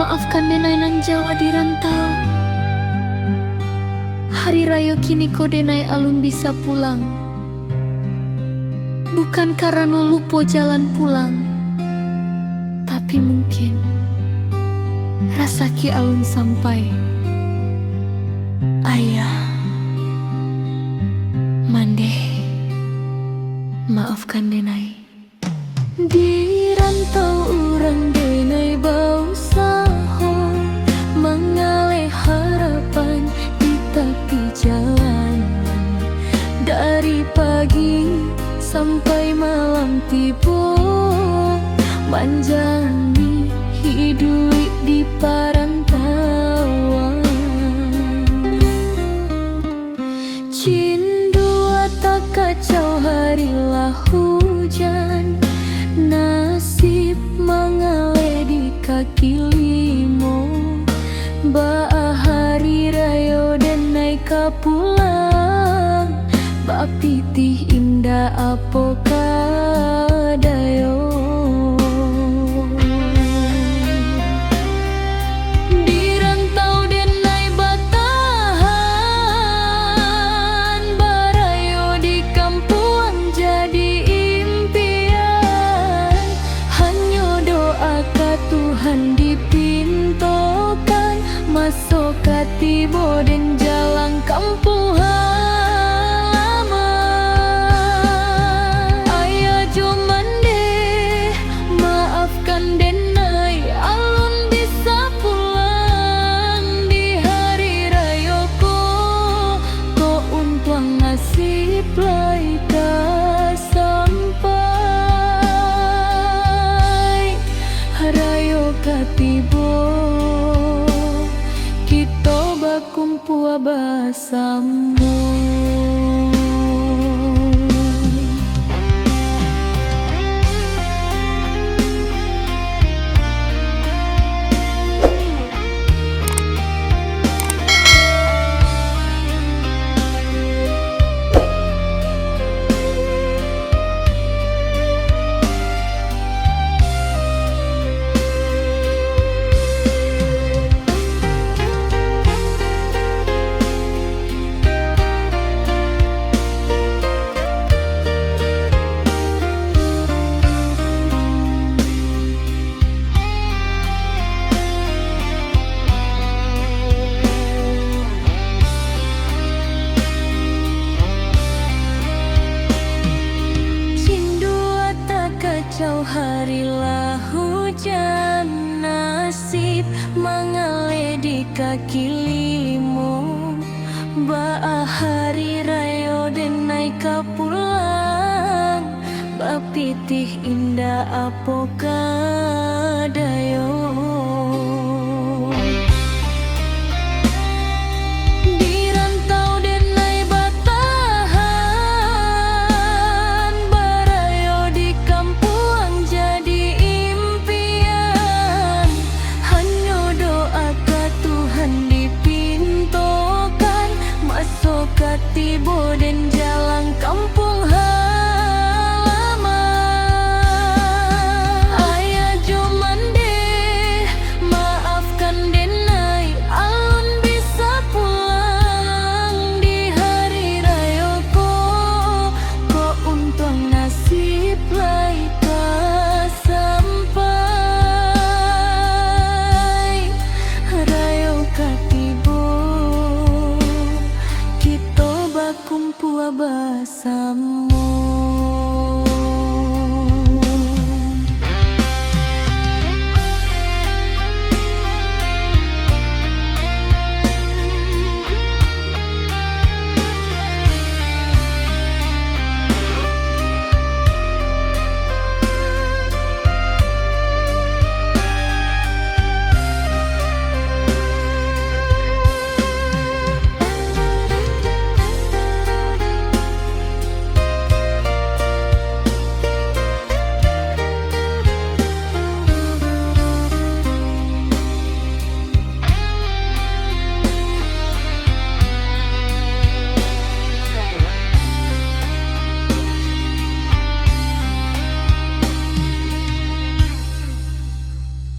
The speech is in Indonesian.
Maafkan denai nan Jawa di rantau. Hari raya kini ko denai alun bisa pulang. Bukan karena lupa jalan pulang, tapi mungkin rasa ki alun sampai. Ayah, Mande, maafkan denai. Di rantau urang denai bau saho, mengalih harapan di tepi jalan. Dari pagi sampai malam tiba, manjani hidup di perantauan. Cindu tak kacau harilah hujan, nasib mengalir di kaki limo. Ba hari raya dan naik pulang, ba pitih indah apa kadayo. Di rantau denai batahan, barayo di kampung jadi impian. Hanya doa ka Tuhan dipintokan, masuk ka tibo dan jalan kampung halaman. Ayah cuman deh, maafkan denai alun bisa pulang. Di hari rayoko ko untuang nasib lai ka sampai. Harayo ka tibo, kita bakumpul bersama. Kacau harilah hujan, nasib mengalir di kaki limo. Ba hari raya dan naik pulang, ba pitih indah apa kadayo.